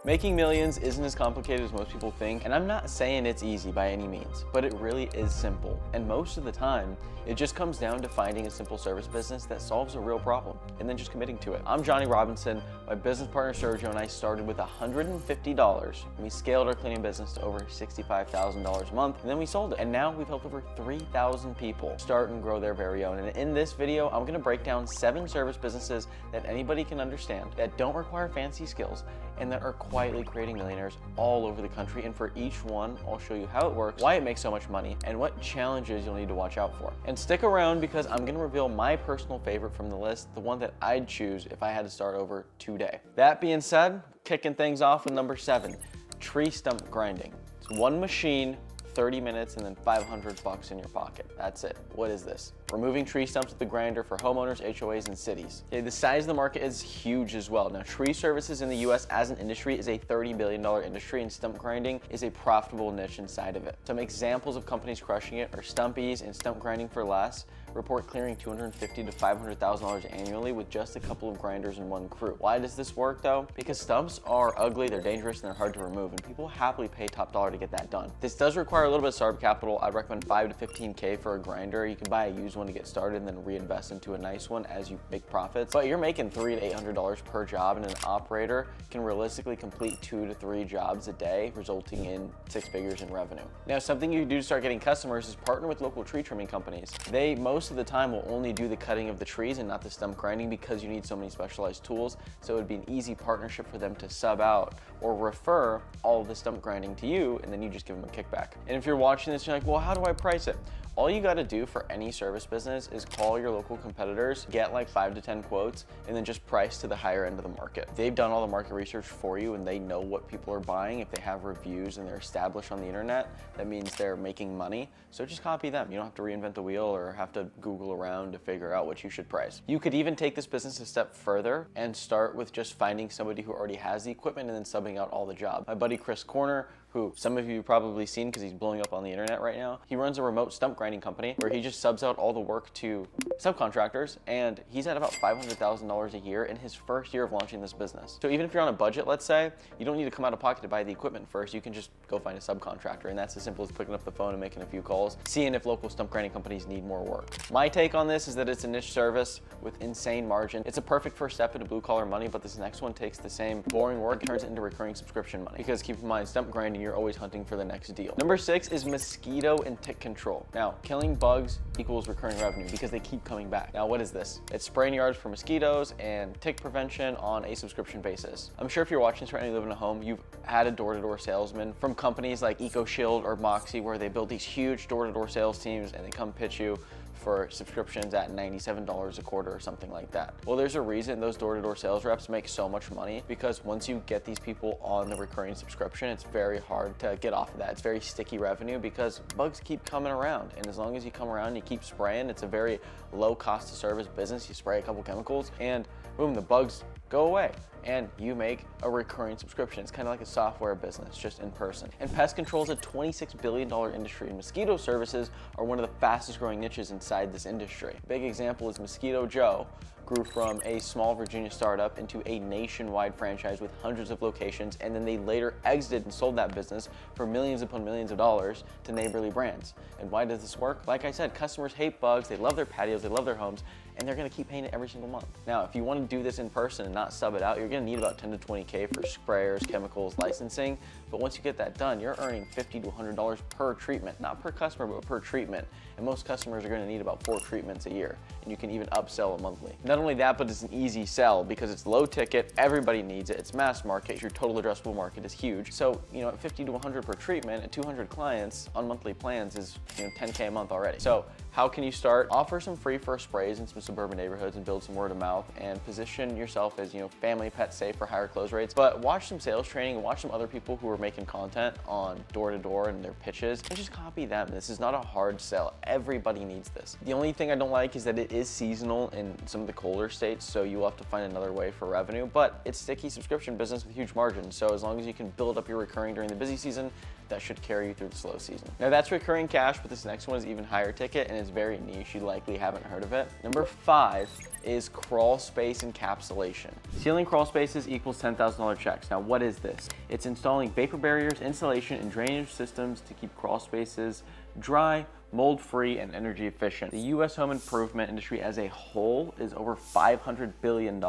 Making millions isn't as complicated as most people think, and I'm not saying it's easy by any means, but it really is simple. And most of the time, it just comes down to finding a simple service business that solves a real problem, and then just committing to it. I'm Johnny Robinson. My business partner Sergio and I started with $150, and we scaled our cleaning business to over $65,000 a month, and then we sold it. And now we've helped over 3,000 people start and grow their very own. And in this video, I'm gonna break down 7 service businesses that anybody can understand, that don't require fancy skills, and that are quietly creating millionaires all over the country. And for each one, I'll show you how it works, why it makes so much money, and what challenges you'll need to watch out for. And stick around because I'm gonna reveal my personal favorite from the list, the one that I'd choose if I had to start over today. That being said, kicking things off with number 7, tree stump grinding. It's one machine, 30 minutes, and then $500 in your pocket. That's it. What is this? Removing tree stumps with the grinder for homeowners, HOAs, and cities. Okay, the size of the market is huge as well. Now, tree services in the US as an industry is a $30 billion industry, and stump grinding is a profitable niche inside of it. Some examples of companies crushing it are Stumpies and Stump Grinding for Less report clearing $250,000 to $500,000 annually with just a couple of grinders and one crew. Why does this work though? Because stumps are ugly, they're dangerous, and they're hard to remove, and people happily pay top dollar to get that done. This does require a little bit of startup capital. I'd recommend $5 to $15K for a grinder. You can buy a used one to get started and then reinvest into a nice one as you make profits. But you're making $300 to $800 per job, and an operator can realistically complete 2 to 3 jobs a day, resulting in 6 figures in revenue. Now, something you can do to start getting customers is partner with local tree trimming companies. They most of the time will only do the cutting of the trees and not the stump grinding because you need so many specialized tools. So it would be an easy partnership for them to sub out or refer all of the stump grinding to you, and then you just give them a kickback. And if you're watching this, you're like, well, how do I price it? All you gotta do for any service business is call your local competitors, get like 5 to 10 quotes, and then just price to the higher end of the market. They've done all the market research for you and they know what people are buying. If they have reviews and they're established on the internet, that means they're making money. So just copy them. You don't have to reinvent the wheel or have to Google around to figure out what you should price. You could even take this business a step further and start with just finding somebody who already has the equipment and then subbing out all the job. My buddy Chris Corner, who some of you have probably seen because he's blowing up on the internet right now. He runs a remote stump grinding company where he just subs out all the work to subcontractors, and he's at about $500,000 a year in his first year of launching this business. So even if you're on a budget, let's say, you don't need to come out of pocket to buy the equipment first. You can just go find a subcontractor, and that's as simple as picking up the phone and making a few calls, seeing if local stump grinding companies need more work. My take on this is that it's a niche service with insane margin. It's a perfect first step into blue collar money, but this next one takes the same boring work, turns it into recurring subscription money. Because keep in mind, stump grinding, you're always hunting for the next deal. Number 6 is mosquito and tick control. Now, killing bugs equals recurring revenue because they keep coming back. Now, what is this? It's spraying yards for mosquitoes and tick prevention on a subscription basis. I'm sure if you're watching this right now, you live in a home, you've had a door-to-door salesman from companies like EcoShield or Moxie, where they build these huge door-to-door sales teams and they come pitch you for subscriptions at $97 a quarter or something like that. Well, there's a reason those door-to-door sales reps make so much money, because once you get these people on the recurring subscription, it's very hard to get off of that. It's very sticky revenue because bugs keep coming around, and as long as you come around and you keep spraying, it's a very low cost to service business. You spray a couple chemicals and boom, the bugs go away and you make a recurring subscription. It's kind of like a software business, just in person. And pest control is a $26 billion industry, and mosquito services are one of the fastest growing niches inside this industry. A big example is Mosquito Joe grew from a small Virginia startup into a nationwide franchise with hundreds of locations, and then they later exited and sold that business for millions upon millions of dollars to Neighborly Brands. And why does this work? Like I said, customers hate bugs, they love their patios, they love their homes, and they're gonna keep paying it every single month. Now, if you wanna do this in person and not sub it out, you're gonna need about 10 to 20K for sprayers, chemicals, licensing. But once you get that done, you're earning $50 to $100 per treatment, not per customer, but per treatment. And most customers are gonna need about 4 treatments a year, and you can even upsell a monthly. Not only that, but it's an easy sell because it's low ticket, everybody needs it, it's mass market, your total addressable market is huge. So, at 50 to 100 per treatment and 200 clients on monthly plans is, 10K a month already. So how can you start? Offer some free first sprays in some suburban neighborhoods and build some word of mouth, and position yourself as, family pet safe for higher close rates. But watch some sales training and watch some other people who are making content on door to door and their pitches, and just copy them. This is not a hard sell. Everybody needs this. The only thing I don't like is that it is seasonal in some of the cold colder states, so you'll have to find another way for revenue, but it's sticky subscription business with huge margins. So as long as you can build up your recurring during the busy season, that should carry you through the slow season. Now that's recurring cash, but this next one is even higher ticket and it's very niche. You likely haven't heard of it. Number 5 is crawl space encapsulation. Sealing crawl spaces equals $10,000 checks. Now what is this? It's installing vapor barriers, insulation, and drainage systems to keep crawl spaces dry, mold-free, and energy efficient. The US home improvement industry as a whole is over $500 billion,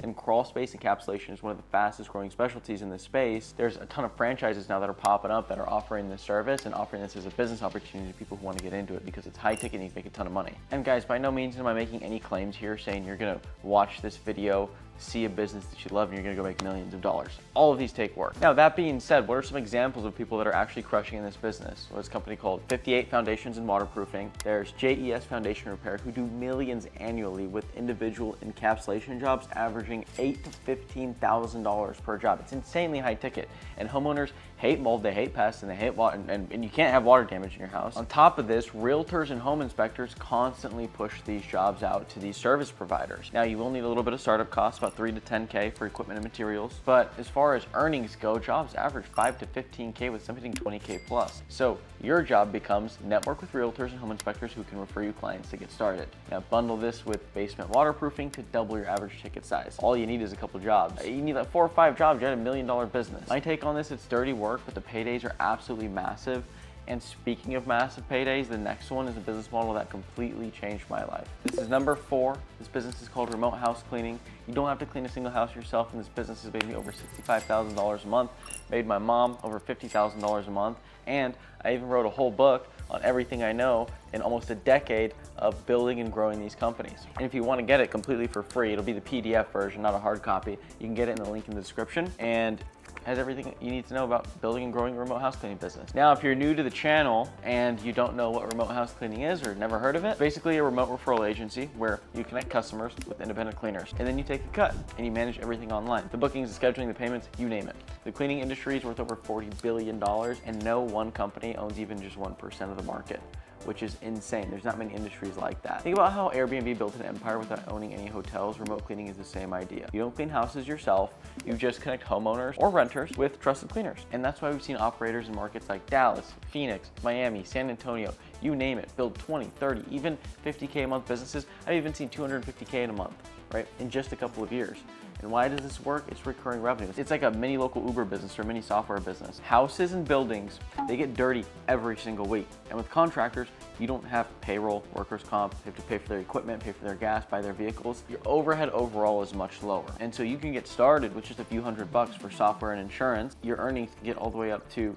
and crawl space encapsulation is one of the fastest growing specialties in this space. There's a ton of franchises now that are popping up that are offering this service and offering this as a business opportunity to people who want to get into it because it's high ticket and you can make a ton of money. And guys, by no means am I making any claims here saying you're gonna watch this video, see a business that you love, and you're gonna go make millions of dollars. All of these take work. Now, that being said, what are some examples of people that are actually crushing in this business? Well, there's a company called 58 Foundations in Waterproofing. There's JES Foundation Repair, who do millions annually with individual encapsulation jobs, averaging $8,000 to $15,000 per job. It's insanely high ticket. And homeowners hate mold, they hate pests, and they hate water, and you can't have water damage in your house. On top of this, realtors and home inspectors constantly push these jobs out to these service providers. Now, you will need a little bit of startup costs, about 3 to 10K for equipment and materials. But as far as earnings go, jobs average 5 to 15K with some hitting 20K plus. So your job becomes network with realtors and home inspectors who can refer you clients to get started. Now bundle this with basement waterproofing to double your average ticket size. All you need is a couple jobs. You need like 4 or 5 jobs, you're at $1 million business. My take on this, it's dirty work, but the paydays are absolutely massive. And speaking of massive paydays, the next one is a business model that completely changed my life. This is number 4. This business is called remote house cleaning. You don't have to clean a single house yourself, and this business has made me over $65,000 a month, made my mom over $50,000 a month, and I even wrote a whole book on everything I know in almost a decade of building and growing these companies. And if you want to get it completely for free, it'll be the PDF version, not a hard copy. You can get it in the link in the description, and has everything you need to know about building and growing a remote house cleaning business. Now, if you're new to the channel and you don't know what remote house cleaning is or never heard of it, basically a remote referral agency where you connect customers with independent cleaners, and then you take a cut and you manage everything online. The bookings, the scheduling, the payments, you name it. The cleaning industry is worth over $40 billion, and no one company owns even just 1% of the market, which is insane. There's not many industries like that. Think about how Airbnb built an empire without owning any hotels. Remote cleaning is the same idea. You don't clean houses yourself, you just connect homeowners or renters with trusted cleaners. And that's why we've seen operators in markets like Dallas, Phoenix, Miami, San Antonio, you name it, build 20, 30, even 50K a month businesses. I've even seen 250K in a month, right? In just a couple of years. And why does this work? It's recurring revenue. It's like a mini local Uber business or mini software business. Houses and buildings, they get dirty every single week. And with contractors, you don't have payroll, workers' comp, you have to pay for their equipment, pay for their gas, buy their vehicles. Your overhead overall is much lower. And so you can get started with just a few $100 for software and insurance. Your earnings can get all the way up to,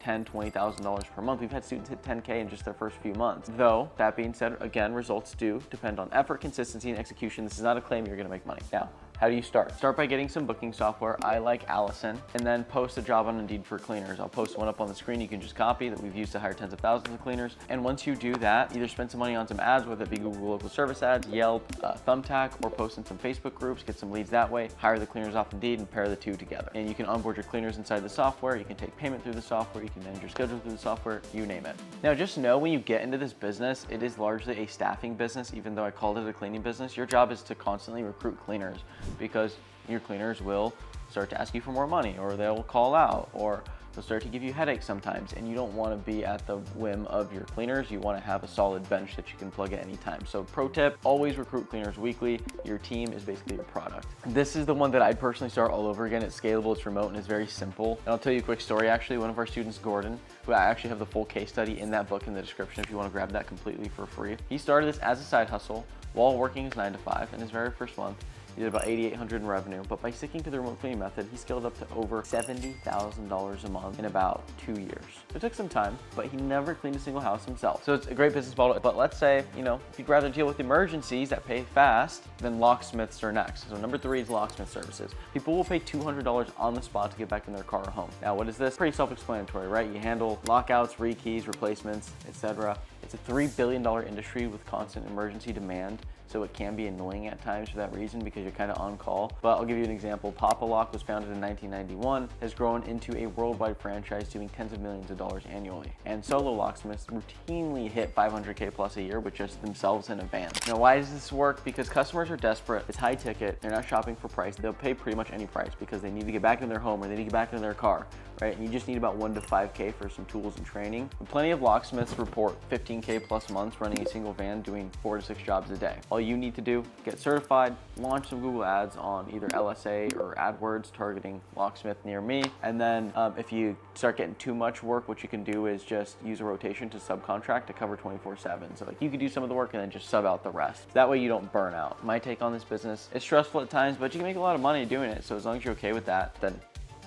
$10,000, $20,000 per month. We've had students hit 10K in just their first few months. Though, that being said, again, results do depend on effort, consistency, and execution. This is not a claim you're gonna make money. Now, how do you start? Start by getting some booking software. I like Allison, and then post a job on Indeed for cleaners. I'll post one up on the screen you can just copy that we've used to hire tens of thousands of cleaners. And once you do that, either spend some money on some ads, whether it be Google local service ads, Yelp, Thumbtack, or post in some Facebook groups, get some leads that way, hire the cleaners off Indeed, and pair the two together. And you can onboard your cleaners inside the software, you can take payment through the software, you can manage your schedule through the software, you name it. Now just know when you get into this business, it is largely a staffing business, even though I called it a cleaning business. Your job is to constantly recruit cleaners because your cleaners will start to ask you for more money, or they'll call out, or they'll start to give you headaches sometimes, and you don't want to be at the whim of your cleaners. You want to have a solid bench that you can plug at any time. So pro tip, always recruit cleaners weekly. Your team is basically your product. This is the one that I'd personally start all over again. It's scalable, it's remote, and it's very simple. And I'll tell you a quick story actually. One of our students, Gordon, who I actually have the full case study in that book in the description if you want to grab that completely for free. He started this as a side hustle while working his 9 to 5 in his very first month. He did about $8,800 in revenue, but by sticking to the remote cleaning method, he scaled up to over $70,000 a month in about 2 years. It took some time, but he never cleaned a single house himself. So it's a great business model, but let's say, if you'd rather deal with emergencies that pay fast, then locksmiths are next. So number 3 is locksmith services. People will pay $200 on the spot to get back in their car or home. Now, what is this? Pretty self-explanatory, right? You handle lockouts, rekeys, replacements, etc. It's a $3 billion industry with constant emergency demand. so it can be annoying at times for that reason because you're kind of on call. But I'll give you an example. Papa Lock was founded in 1991, has grown into a worldwide franchise doing tens of millions of dollars annually. And solo locksmiths routinely hit 500K plus a year with just themselves in a van. Now, why does this work? Because customers are desperate. It's high ticket. They're not shopping for price. They'll pay pretty much any price because they need to get back in their home or they need to get back in their car, right? And you just need about 1 to 5K for some tools and training. And plenty of locksmiths report 15K plus months running a single van doing 4 to 6 jobs a day. All you need to do, get certified, launch some Google ads on either LSA or AdWords targeting locksmith near me. And then if you start getting too much work, what you can do is just use a rotation to subcontract to cover 24/7. So like you could do some of the work and then just sub out the rest. That way you don't burn out. My take on this business, it's stressful at times, but you can make a lot of money doing it. So as long as you're okay with that, then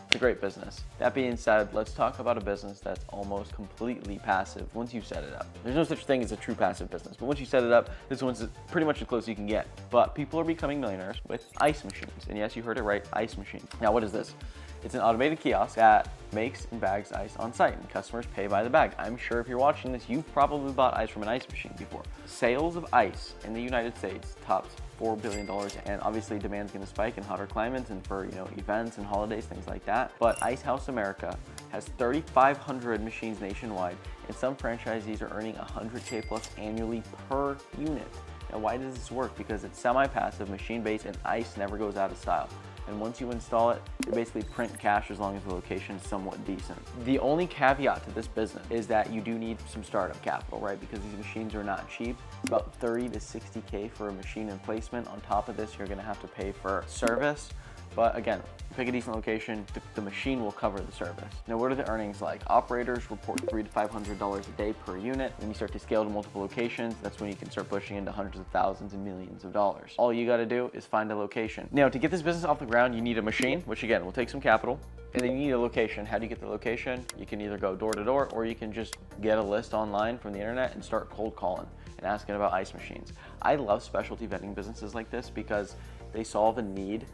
it's a great business. That being said, let's talk about a business that's almost completely passive once you set it up. There's no such thing as a true passive business, but once you set it up, this one's pretty much as close as you can get. But people are becoming millionaires with ice machines. And yes, you heard it right, ice machines. Now, what is this? It's an automated kiosk that makes and bags ice on site, and customers pay by the bag. I'm sure if you're watching this, you've probably bought ice from an ice machine before. Sales of ice in the United States tops $4 billion, and obviously demand's gonna spike in hotter climates and for events and holidays, things like that. But Ice House America has 3,500 machines nationwide, and some franchisees are earning 100K plus annually per unit. Now, why does this work? Because it's semi-passive, machine-based, and ice never goes out of style. And once you install it, you basically print cash as long as the location is somewhat decent. The only caveat to this business is that you do need some startup capital, right? Because these machines are not cheap. It's about 30 to 60K for a machine and placement. On top of this, you're gonna have to pay for service. But again, pick a decent location, the machine will cover the service. Now, what are the earnings like? Operators report $300 to $500 a day per unit. When you start to scale to multiple locations, that's when you can start pushing into hundreds of thousands and millions of dollars. All you gotta do is find a location. Now, to get this business off the ground, you need a machine, which again, will take some capital. And then you need a location. How do you get the location? You can either go door to door, or you can just get a list online from the internet and start cold calling and asking about ice machines. I love specialty vending businesses like this because they solve a need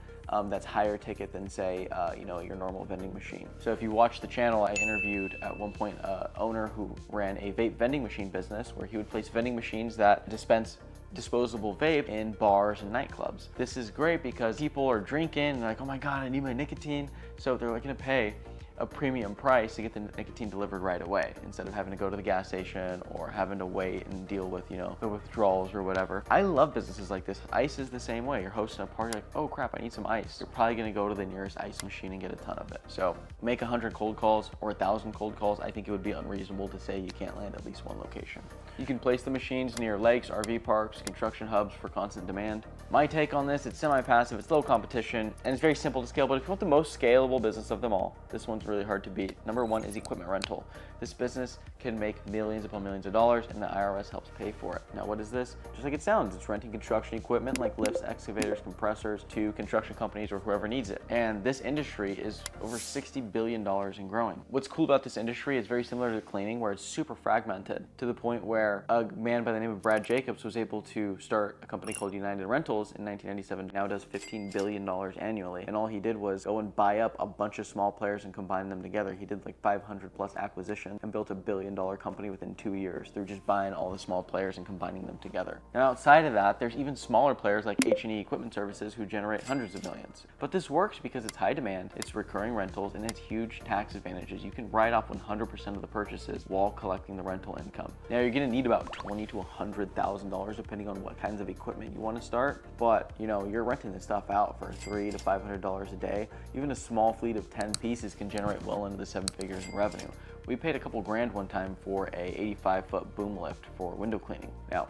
that's higher ticket than say, your normal vending machine. So if you watch the channel, I interviewed at one point an owner who ran a vape vending machine business where he would place vending machines that dispense disposable vape in bars and nightclubs. This is great because people are drinking and they're like, oh my God, I need my nicotine. So they're gonna pay a premium price to get the nicotine delivered right away instead of having to go to the gas station or having to wait and deal with, the withdrawals or whatever. I love businesses like this. Ice is the same way. You're hosting a party like, oh crap, I need some ice. You're probably gonna go to the nearest ice machine and get a ton of it. So make 100 cold calls or 1,000 cold calls. I think it would be unreasonable to say you can't land at least one location. You can place the machines near lakes, RV parks, construction hubs for constant demand. My take on this, it's semi-passive, it's low competition, and it's very simple to scale, but if you want the most scalable business of them all, this one's really hard to beat. Number one is equipment rental. This business can make millions upon millions of dollars, and the IRS helps pay for it. Now, what is this? Just like it sounds, it's renting construction equipment like lifts, excavators, compressors to construction companies or whoever needs it. And this industry is over $60 billion and growing. What's cool about this industry is very similar to cleaning, where it's super fragmented to the point where a man by the name of Brad Jacobs was able to start a company called United Rentals in 1997. Now does $15 billion annually. And all he did was go and buy up a bunch of small players and combine them together. He did like 500 plus acquisitions and built a $1 billion company within 2 years through just buying all the small players and combining them together. Now outside of that, there's even smaller players like H&E Equipment Services who generate hundreds of millions. But this works because it's high demand, it's recurring rentals, and it's huge tax advantages. You can write off 100% of the purchases while collecting the rental income. Now you're gonna need about $20,000 to $100,000 depending on what kinds of equipment you want to start. But you're renting this stuff out for $300 to $500 a day. Even a small fleet of 10 pieces can generate well into the 7 figures in revenue. We paid a couple grand one time for a 85-foot boom lift for window cleaning. Now,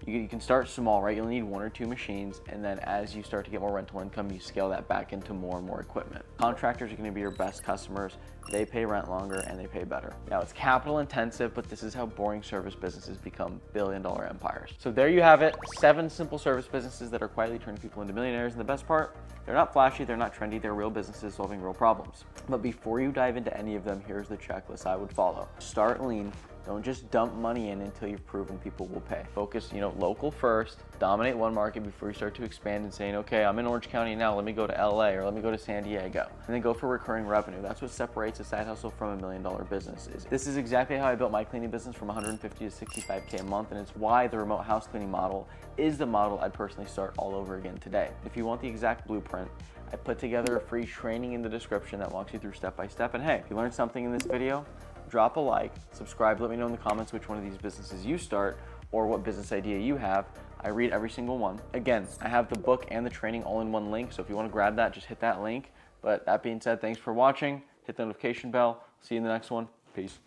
you can start small, right? You'll need 1 or 2 machines, and then as you start to get more rental income, you scale that back into more and more equipment. Contractors are gonna be your best customers. They pay rent longer and they pay better. Now, it's capital intensive, but this is how boring service businesses become billion-dollar empires. So there you have it, 7 simple service businesses that are quietly turning people into millionaires. And the best part, They're not flashy, they're not trendy, they're real businesses solving real problems. But before you dive into any of them, here's the checklist I would follow. Start lean. Don't just dump money in until you've proven people will pay. Focus, local first, dominate one market before you start to expand and saying, okay, I'm in Orange County now, let me go to LA or let me go to San Diego. And then go for recurring revenue. That's what separates a side hustle from $1 million business. This is exactly how I built my cleaning business from 150 to 65K a month, and it's why the remote house cleaning model is the model I'd personally start all over again today. If you want the exact blueprint, I put together a free training in the description that walks you through step by step. And hey, if you learned something in this video, drop a like, subscribe, let me know in the comments which one of these businesses you start or what business idea you have. I read every single one. Again, I have the book and the training all in one link, so if you want to grab that, just hit that link. But that being said, thanks for watching. Hit the notification bell. See you in the next one. Peace.